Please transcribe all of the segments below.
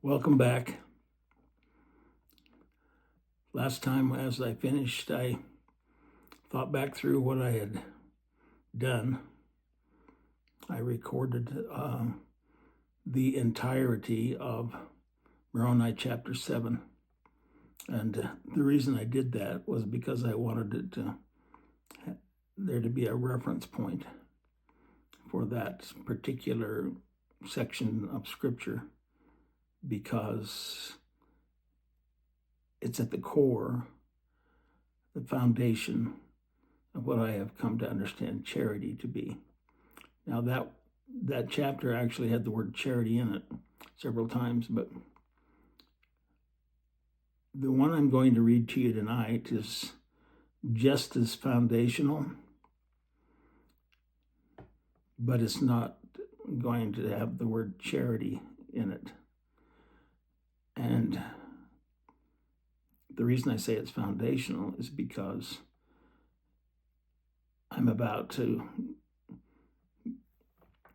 Welcome back. Last time, as I finished, I thought back through what I had done. I recorded the entirety of Moroni chapter 7. And the reason I did that was because I wanted there to be a reference point for that particular section of Scripture, because it's at the core, the foundation of what I have come to understand charity to be. Now that chapter actually had the word charity in it several times, but the one I'm going to read to you tonight is just as foundational, but it's not going to have the word charity in it. And the reason I say it's foundational is because I'm about to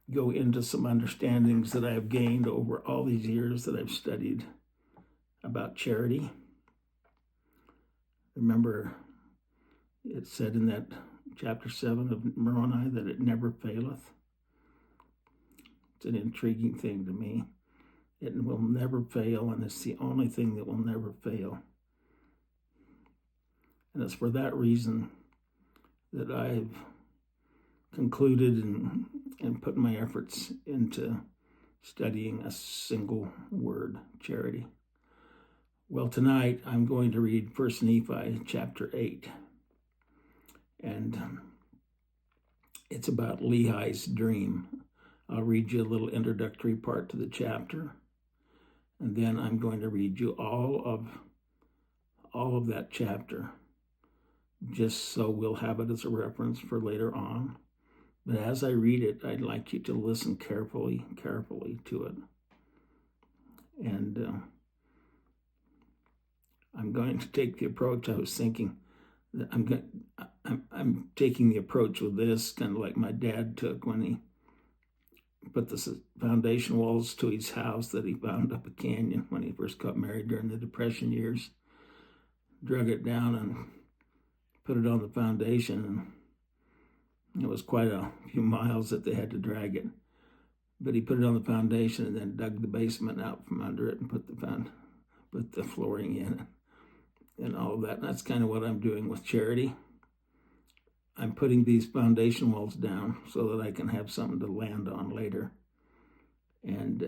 go into some understandings that I have gained over all these years that I've studied about charity. Remember, it said in that chapter 7 of Moroni that it never faileth. It's an intriguing thing to me. It will never fail, and it's the only thing that will never fail. And it's for that reason that I've concluded and put my efforts into studying a single word, charity. Well, tonight I'm going to read 1 Nephi chapter 8. And it's about Lehi's dream. I'll read you a little introductory part to the chapter, and then I'm going to read you all of that chapter, just so we'll have it as a reference for later on. But as I read it, I'd like you to listen carefully to it. And I'm going to take the approach I was thinking. I'm taking the approach with this kind of like my dad took when he put the foundation walls to his house that he found up a canyon when he first got married during the Depression years. Drug it down and put it on the foundation, and it was quite a few miles that they had to drag it. But he put it on the foundation and then dug the basement out from under it and put the flooring in and all of that. And that's kind of what I'm doing with charity. I'm putting these foundation walls down so that I can have something to land on later. And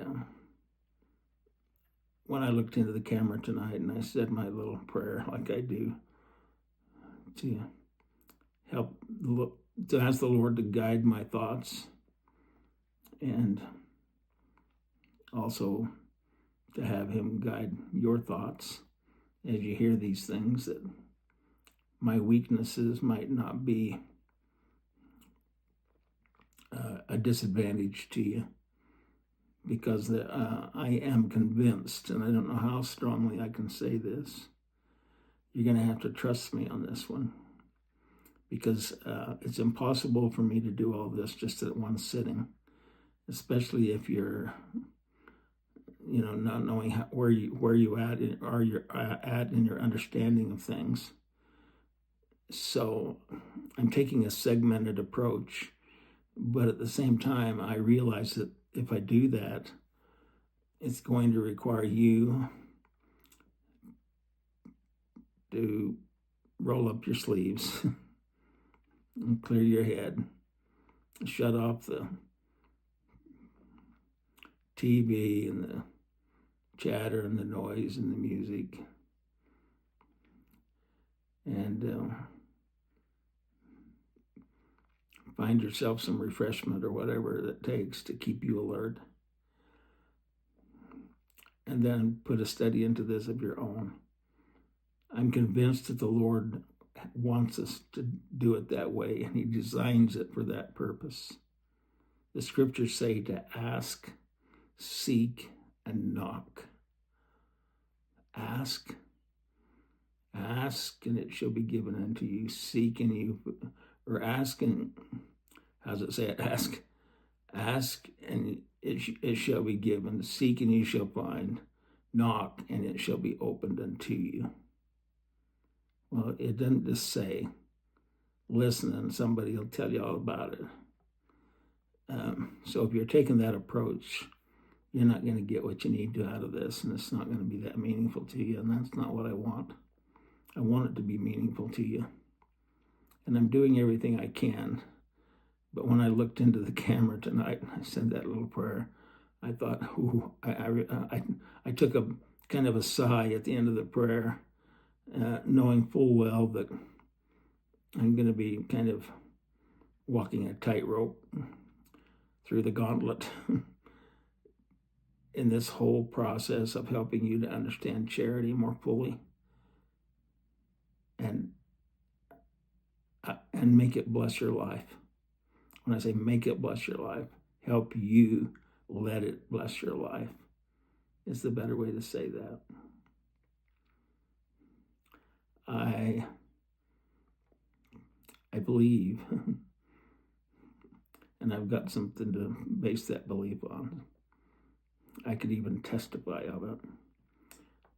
when I looked into the camera tonight and I said my little prayer like I do to ask the Lord to guide my thoughts, and also to have him guide your thoughts as you hear these things, that my weaknesses might not be a disadvantage to you, because I am convinced, and I don't know how strongly I can say this, you're going to have to trust me on this one, because it's impossible for me to do all this just at one sitting, especially if you're not knowing where you at in your understanding of things. So I'm taking a segmented approach, but at the same time, I realize that if I do that, it's going to require you to roll up your sleeves and clear your head, shut off the TV and the chatter and the noise and the music, and find yourself some refreshment or whatever it takes to keep you alert, and then put a study into this of your own. I'm convinced that the Lord wants us to do it that way, and he designs it for that purpose. The scriptures say to ask, seek, and knock. Ask, and it shall be given unto you. Seek, and you, or ask, and how's it say it? Ask, and it shall be given. Seek, and you shall find. Knock, and it shall be opened unto you. Well, it doesn't just say, listen, and somebody will tell you all about it. So if you're taking that approach, you're not going to get what you need to out of this, and it's not going to be that meaningful to you, and that's not what I want. I want it to be meaningful to you. And I'm doing everything I can. But when I looked into the camera tonight and I said that little prayer, I thought, ooh, I took a kind of a sigh at the end of the prayer, knowing full well that I'm going to be kind of walking a tightrope through the gauntlet in this whole process of helping you to understand charity more fully and make it bless your life. When I say make it bless your life, help you let it bless your life is the better way to say that. I believe, and I've got something to base that belief on. I could even testify of it,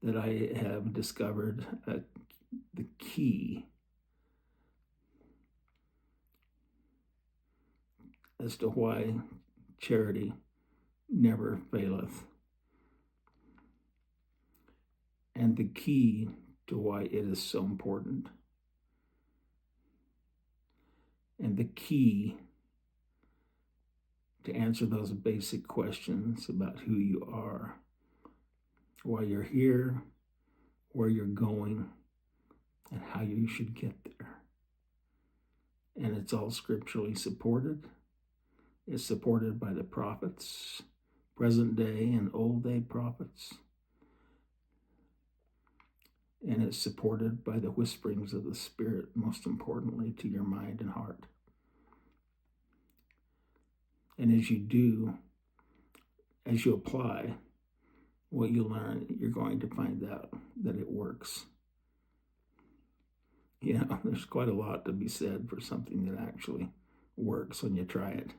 that I have discovered the key as to why charity never faileth, and the key to why it is so important, and the key to answer those basic questions about who you are, why you're here, where you're going, and how you should get there. And it's all scripturally supported. It's supported by the prophets, present day and old day prophets. And it's supported by the whisperings of the Spirit, most importantly, to your mind and heart. And as you do, as you apply what you learn, you're going to find out that it works. You know, there's quite a lot to be said for something that actually works when you try it.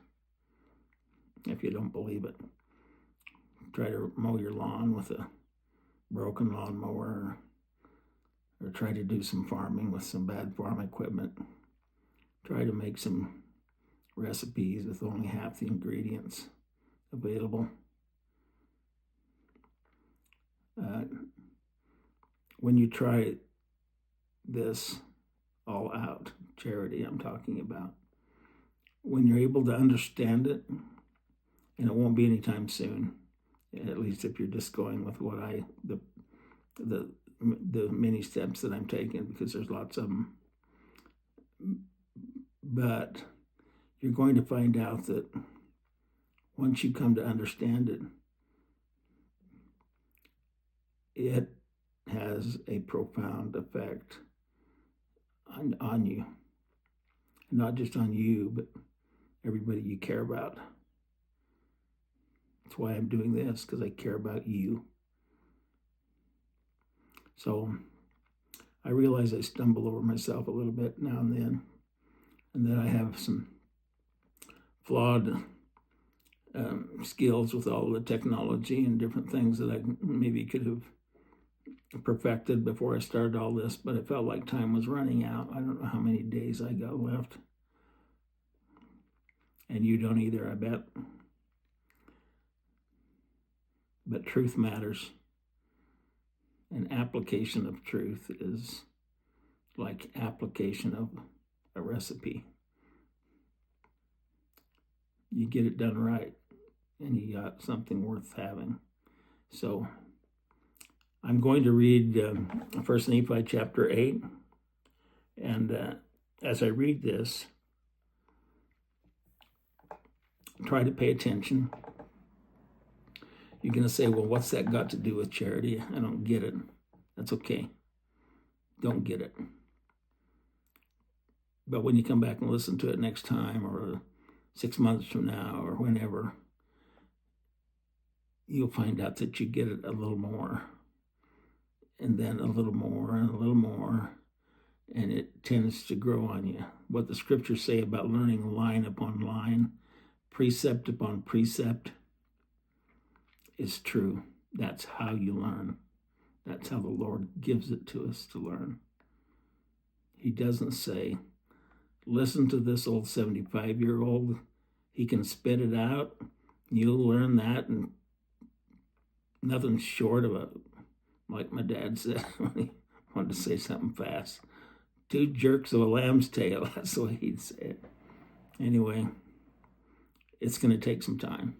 If you don't believe it, try to mow your lawn with a broken lawnmower, or try to do some farming with some bad farm equipment. Try to make some recipes with only half the ingredients available. When you try this all out, charity I'm talking about, when you're able to understand it, and it won't be anytime soon, at least if you're just going with what the many steps that I'm taking, because there's lots of them. But you're going to find out that once you come to understand it, it has a profound effect on you. Not just on you, but everybody you care about. That's why I'm doing this, because I care about you. So I realize I stumble over myself a little bit now and then, and that I have some flawed skills with all the technology and different things that I maybe could have perfected before I started all this, but it felt like time was running out. I don't know how many days I got left. And you don't either, I bet. But truth matters. And application of truth is like application of a recipe. You get it done right, and you got something worth having. So I'm going to read 1 Nephi chapter 8. And as I read this, try to pay attention. You're going to say, well, what's that got to do with charity? I don't get it. That's okay. Don't get it. But when you come back and listen to it next time, or 6 months from now, or whenever, you'll find out that you get it a little more, and then a little more, and a little more, and it tends to grow on you. What the scriptures say about learning line upon line, precept upon precept, is true. That's how you learn. That's how the Lord gives it to us to learn. He doesn't say, listen to this old 75-year-old. He can spit it out. You'll learn that, and nothing short of a, like my dad said when he wanted to say something fast, 2 jerks of a lamb's tail. That's the way he'd say it. Anyway, it's going to take some time.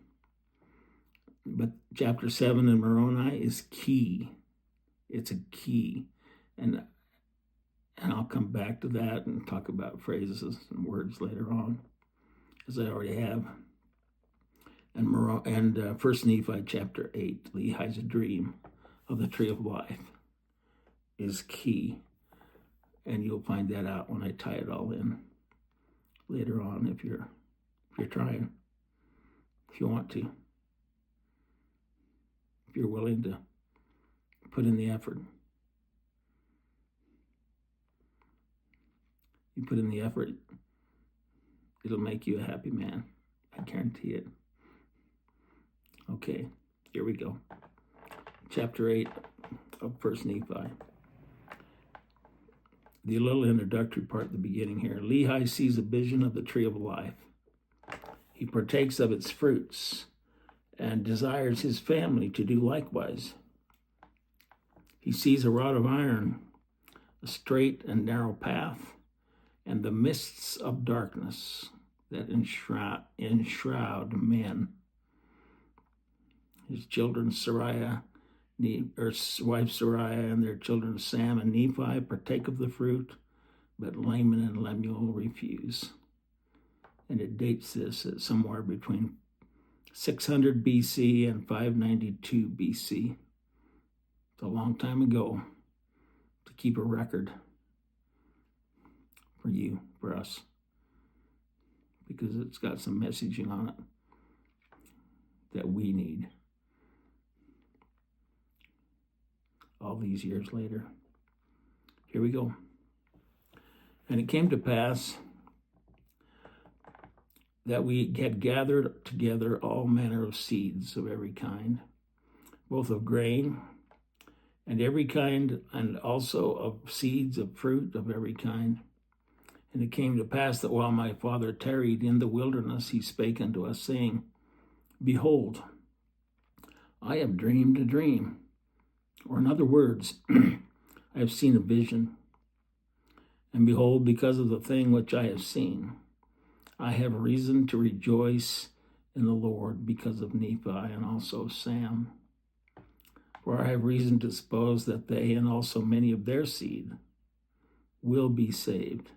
But chapter 7 in Moroni is key. It's a key. And I'll come back to that and talk about phrases and words later on, as I already have. And First Nephi chapter 8, Lehi's dream of the tree of life is key. And you'll find that out when I tie it all in later on if you're trying, if you want to, if you're willing to put in the effort. You put in the effort, it'll make you a happy man. I guarantee it. Okay, here we go. Chapter 8 of First Nephi. The little introductory part at the beginning here. Lehi sees a vision of the tree of life. He partakes of its fruits and desires his family to do likewise. He sees a rod of iron, a straight and narrow path, and the mists of darkness that enshroud men. His children, wife Sariah, and their children Sam and Nephi partake of the fruit, but Laman and Lemuel refuse. And it dates this at somewhere between 600 BC and 592 BC. It's a long time ago to keep a record for you, for us, because it's got some messaging on it that we need all these years later. Here we go. And it came to pass that we had gathered together all manner of seeds of every kind, both of grain and every kind, and also of seeds of fruit of every kind. And it came to pass that while my father tarried in the wilderness, he spake unto us, saying, Behold, I have dreamed a dream. Or in other words, I have seen a vision. And behold, because of the thing which I have seen, I have reason to rejoice in the Lord because of Nephi and also Sam. For I have reason to suppose that they and also many of their seed will be saved.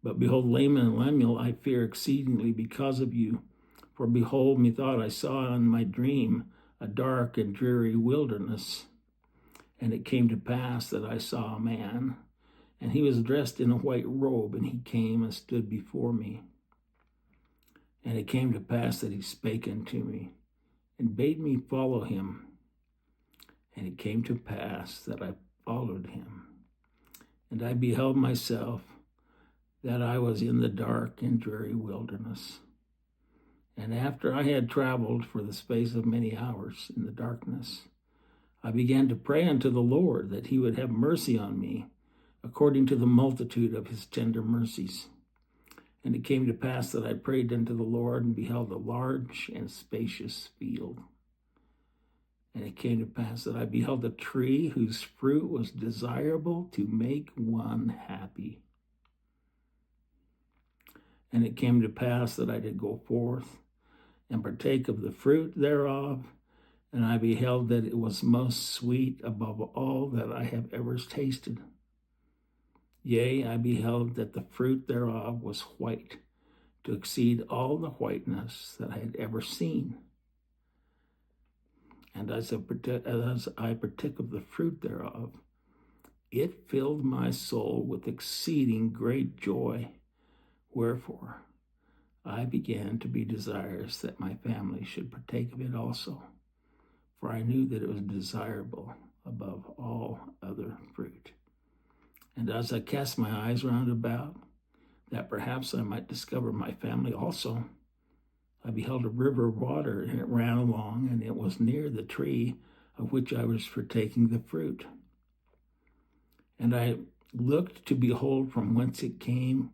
But behold, Laman and Lemuel I fear exceedingly because of you. For behold, methought I saw in my dream a dark and dreary wilderness. And it came to pass that I saw a man, and he was dressed in a white robe, and he came and stood before me. And it came to pass that he spake unto me, and bade me follow him. And it came to pass that I followed him. And I beheld myself that I was in the dark and dreary wilderness. And after I had traveled for the space of many hours in the darkness, I began to pray unto the Lord that he would have mercy on me, according to the multitude of his tender mercies. And it came to pass that I prayed unto the Lord and beheld a large and spacious field. And it came to pass that I beheld a tree whose fruit was desirable to make one happy. And it came to pass that I did go forth and partake of the fruit thereof, and I beheld that it was most sweet above all that I have ever tasted. Yea, I beheld that the fruit thereof was white, to exceed all the whiteness that I had ever seen. And as I partook of the fruit thereof, it filled my soul with exceeding great joy. Wherefore, I began to be desirous that my family should partake of it also, for I knew that it was desirable above all other fruit. And as I cast my eyes round about, that perhaps I might discover my family also, I beheld a river of water, and it ran along, and it was near the tree of which I was partaking the fruit. And I looked to behold from whence it came,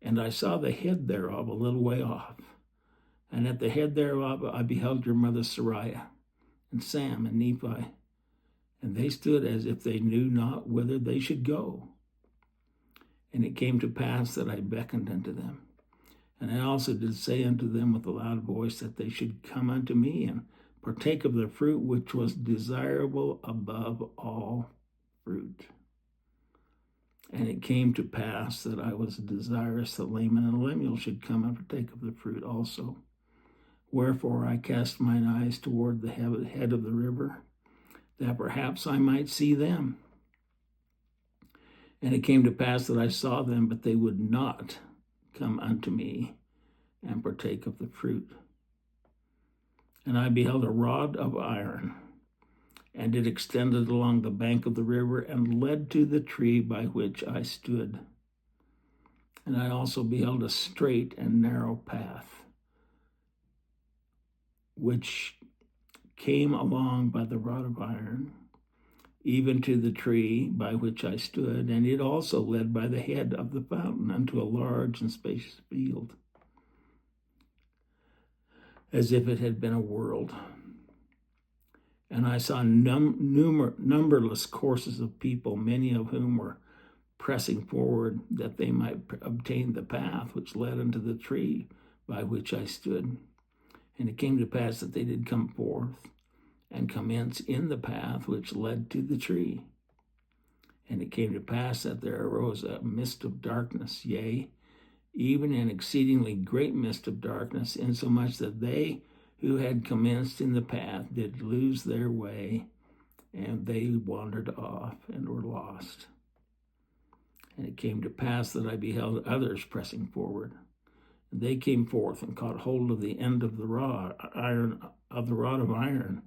and I saw the head thereof a little way off. And at the head thereof I beheld your mother Sarai, and Sam, and Nephi. And they stood as if they knew not whither they should go. And it came to pass that I beckoned unto them. And I also did say unto them with a loud voice that they should come unto me and partake of the fruit which was desirable above all fruit. And it came to pass that I was desirous that Laman and Lemuel should come and partake of the fruit also. Wherefore I cast mine eyes toward the head of the river, that perhaps I might see them. And it came to pass that I saw them, but they would not come unto me and partake of the fruit. And I beheld a rod of iron, and it extended along the bank of the river, and led to the tree by which I stood. And I also beheld a straight and narrow path, which came along by the rod of iron, even to the tree by which I stood, and it also led by the head of the fountain unto a large and spacious field, as if it had been a world. And I saw numberless courses of people, many of whom were pressing forward that they might obtain the path which led unto the tree by which I stood. And it came to pass that they did come forth and commence in the path which led to the tree. And it came to pass that there arose a mist of darkness, yea, even an exceedingly great mist of darkness, insomuch that they who had commenced in the path did lose their way, and they wandered off and were lost. And it came to pass that I beheld others pressing forward. And they came forth and caught hold of the end of the rod of iron,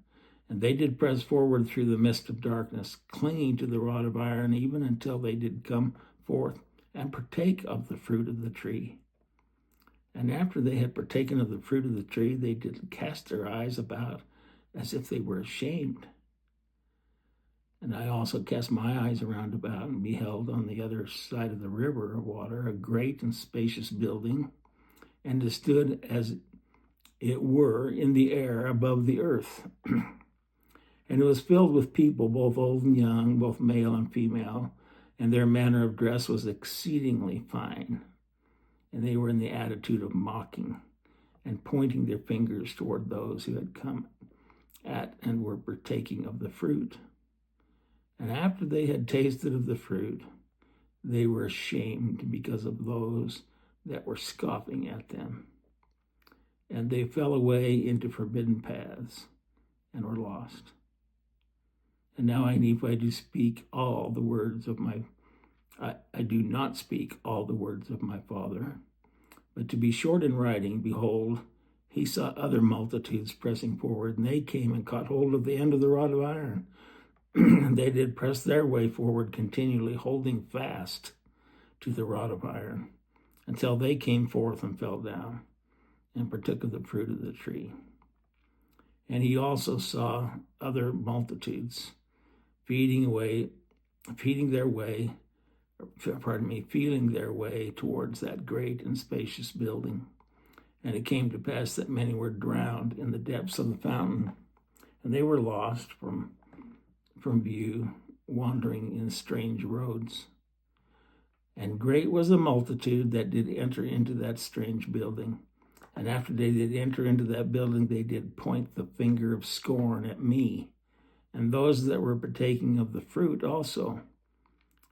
and they did press forward through the mist of darkness, clinging to the rod of iron, even until they did come forth and partake of the fruit of the tree. And after they had partaken of the fruit of the tree, they did cast their eyes about as if they were ashamed. And I also cast my eyes around about and beheld on the other side of the river of water a great and spacious building, and it stood as it were in the air above the earth. And it was filled with people, both old and young, both male and female, and their manner of dress was exceedingly fine. And they were in the attitude of mocking and pointing their fingers toward those who had come at and were partaking of the fruit. And after they had tasted of the fruit, they were ashamed because of those that were scoffing at them. And they fell away into forbidden paths and were lost. And now I, Nephi, do speak all the words of I do not speak all the words of my father. But to be short in writing, behold, he saw other multitudes pressing forward, and they came and caught hold of the end of the rod of iron. And they did press their way forward continually, holding fast to the rod of iron, until they came forth and fell down and partook of the fruit of the tree. And he also saw other multitudes feeling their way towards that great and spacious building. And it came to pass that many were drowned in the depths of the fountain, and they were lost from view, wandering in strange roads. And great was the multitude that did enter into that strange building. And after they did enter into that building, they did point the finger of scorn at me, and those that were partaking of the fruit also.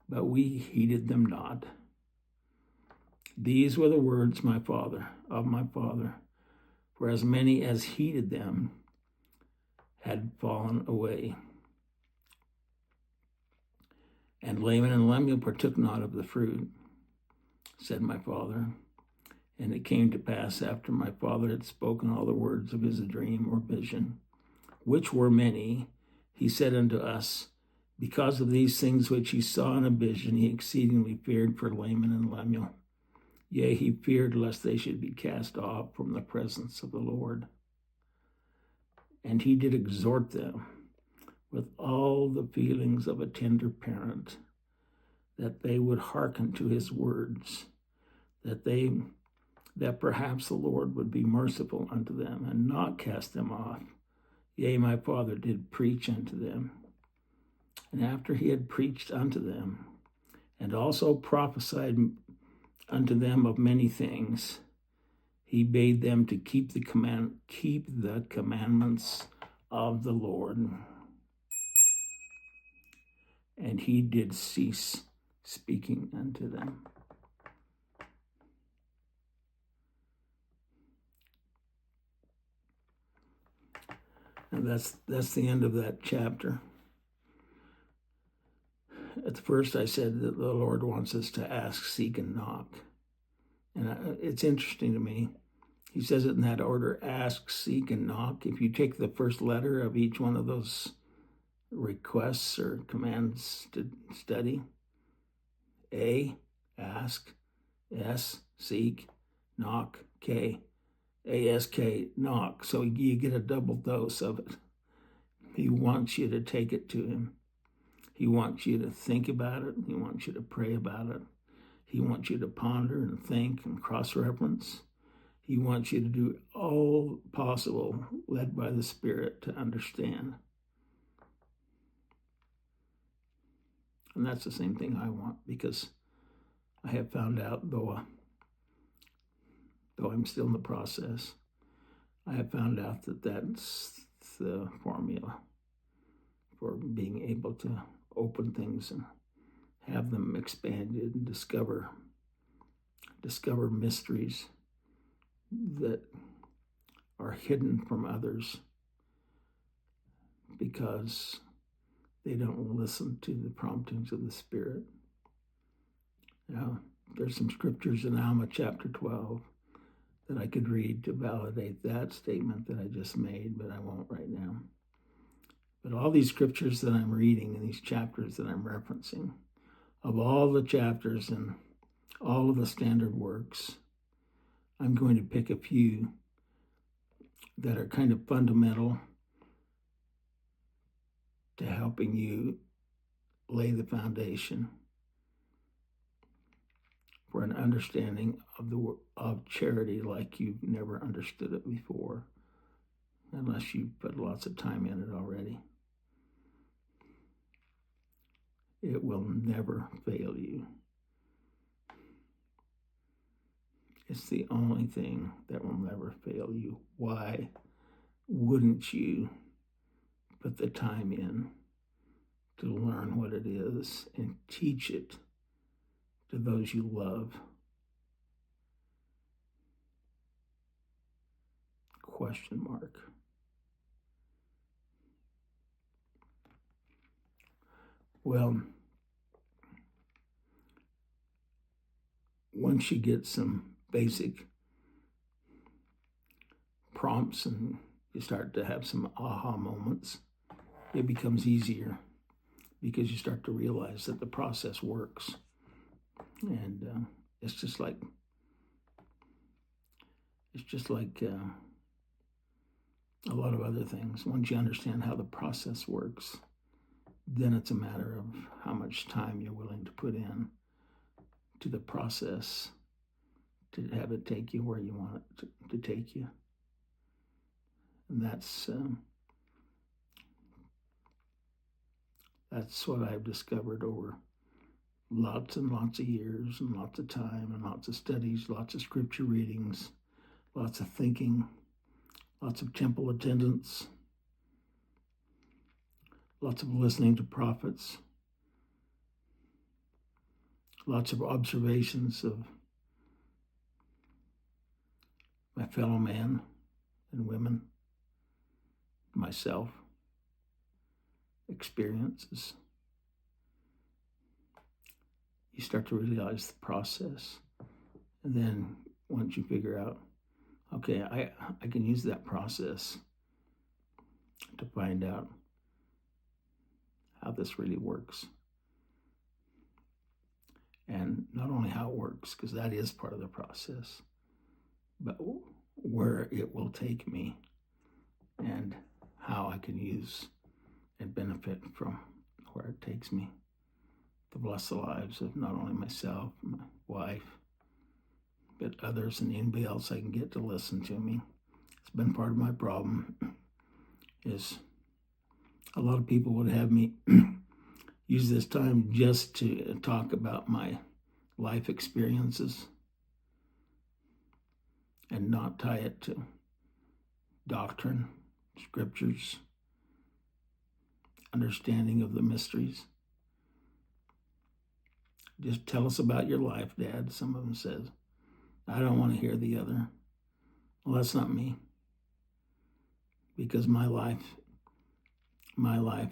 But we heeded them not. These were the words of my father, for as many as heeded them had fallen away. And Laman and Lemuel partook not of the fruit, said my father. And it came to pass after my father had spoken all the words of his dream or vision, which were many, he said unto us, because of these things which he saw in a vision, he exceedingly feared for Laman and Lemuel. Yea, he feared lest they should be cast off from the presence of the Lord. And he did exhort them with all the feelings of a tender parent, that they would hearken to his words, that perhaps the Lord would be merciful unto them and not cast them off. Yea, my father did preach unto them. And after he had preached unto them, and also prophesied unto them of many things, he bade them to keep the commandments of the Lord. And he did cease speaking unto them. And that's the end of that chapter. At first I said that the Lord wants us to ask, seek, and knock. And it's interesting to me. He says it in that order: ask, seek, and knock. If you take the first letter of each one of those requests or commands to study, A, ask; S, seek; knock; K, A-S-K, knock. So you get a double dose of it. He wants you to take it to him. He wants you to think about it. He wants you to pray about it. He wants you to ponder and think and cross-reference. He wants you to do all possible, led by the Spirit, to understand. And that's the same thing I want, because I have found out, though I'm still in the process, I have found out that that's the formula for being able to open things and have them expanded and discover mysteries that are hidden from others because they don't listen to the promptings of the Spirit. Now, there's some scriptures in Alma chapter 12 that I could read to validate that statement that I just made, but I won't right now. But all these scriptures that I'm reading and these chapters that I'm referencing, of all the chapters and all of the standard works, I'm going to pick a few that are kind of fundamental to helping you lay the foundation for an understanding of charity like you've never understood it before, unless you've put lots of time in it already. It will never fail you. It's the only thing that will never fail you. Why wouldn't you put the time in to learn what it is and teach it to those you love? Question mark. Well, once you get some basic prompts and you start to have some aha moments, it becomes easier because you start to realize that the process works. And it's just like a lot of other things. Once you understand how the process works, then it's a matter of how much time you're willing to put in to the process to have it take you where you want it to take you. And that's what I've discovered over lots and lots of years and lots of time and lots of studies, lots of scripture readings, lots of thinking, lots of temple attendance, lots of listening to prophets, lots of observations of my fellow man and women, myself, experiences. You start to realize the process. And then once you figure out, okay, I can use that process to find out how this really works. and not only how it works, because that is part of the process, but where it will take me and how I can use and benefit from where it takes me to bless the lives of not only myself, my wife, but others and anybody else I can get to listen to me. It's been part of my problem is a lot of people would have me use this time just to talk about my life experiences and not tie it to doctrine, scriptures, understanding of the mysteries. Just tell us about your life, Dad, some of them says. I don't want to hear the other. Well, that's not me. Because my life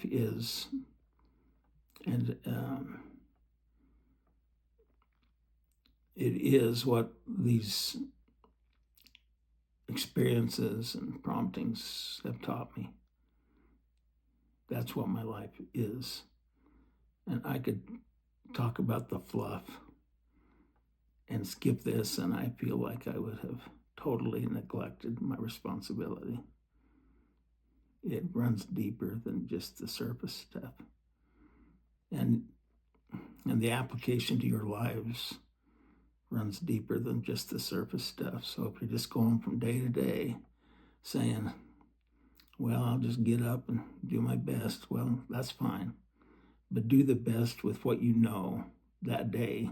is, and it is what these experiences and promptings have taught me. That's what my life is. And I could talk about the fluff and skip this, and I feel like I would have totally neglected my responsibility. It runs deeper than just the surface stuff. And the application to your lives runs deeper than just the surface stuff. So if you're just going from day to day saying, well, I'll just get up and do my best, well, that's fine. But do the best with what you know that day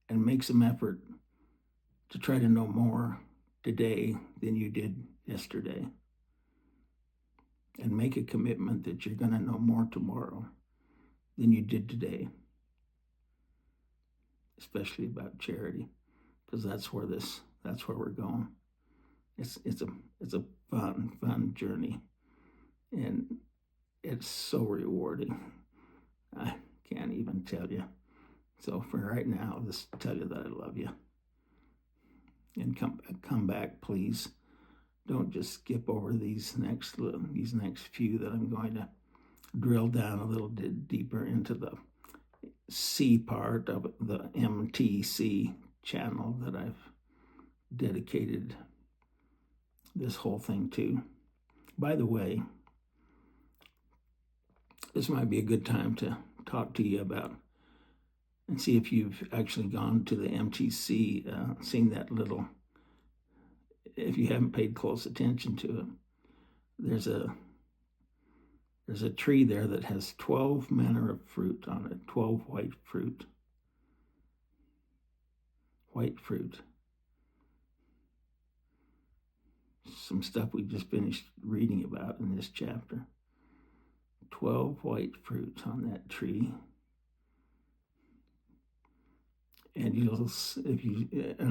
and make some effort to try to know more today than you did yesterday. And make a commitment that you're going to know more tomorrow than you did today, especially about charity, because that's where we're going. It's a fun journey, and it's so rewarding. I can't even tell you. So for right now, I'll just tell you that I love you, and come back, please. Don't just skip over these next few that I'm going to drill down a little deeper into the C part of the MTC channel that I've dedicated this whole thing to. By the way, this might be a good time to talk to you about and see if you've actually gone to the MTC, seen that little. If you haven't paid close attention to it, there's a tree there that has 12 manner of fruit on it, 12 white fruit. White fruit. Some stuff we just finished reading about in this chapter. 12 white fruit on that tree. And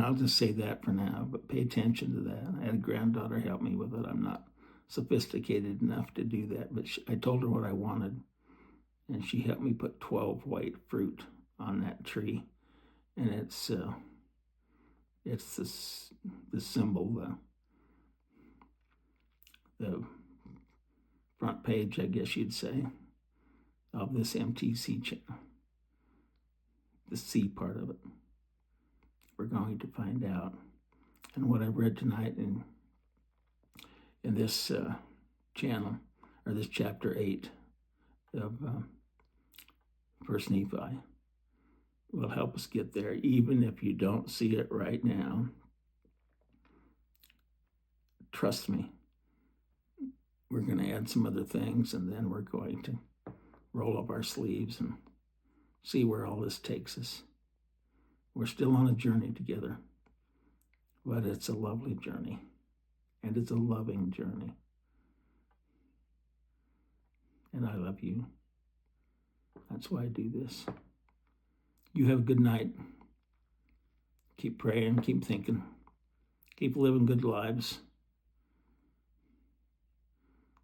I'll just say that for now, but pay attention to that. I had a granddaughter help me with it. I'm not sophisticated enough to do that, but I told her what I wanted, and she helped me put 12 white fruit on that tree. And it's the symbol, the front page, I guess you'd say, of this MTC channel. The C part of it. We're going to find out. And what I've read tonight in this channel, or this chapter 8 of 1 Nephi, will help us get there, even if you don't see it right now. Trust me. We're going to add some other things, and then we're going to roll up our sleeves and see where all this takes us. We're still on a journey together, but it's a lovely journey, and it's a loving journey. And I love you. That's why I do this. You have a good night. Keep praying, keep thinking, keep living good lives.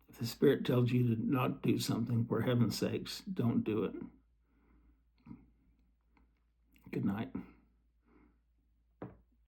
If the Spirit tells you to not do something, for heaven's sakes, don't do it. Good night.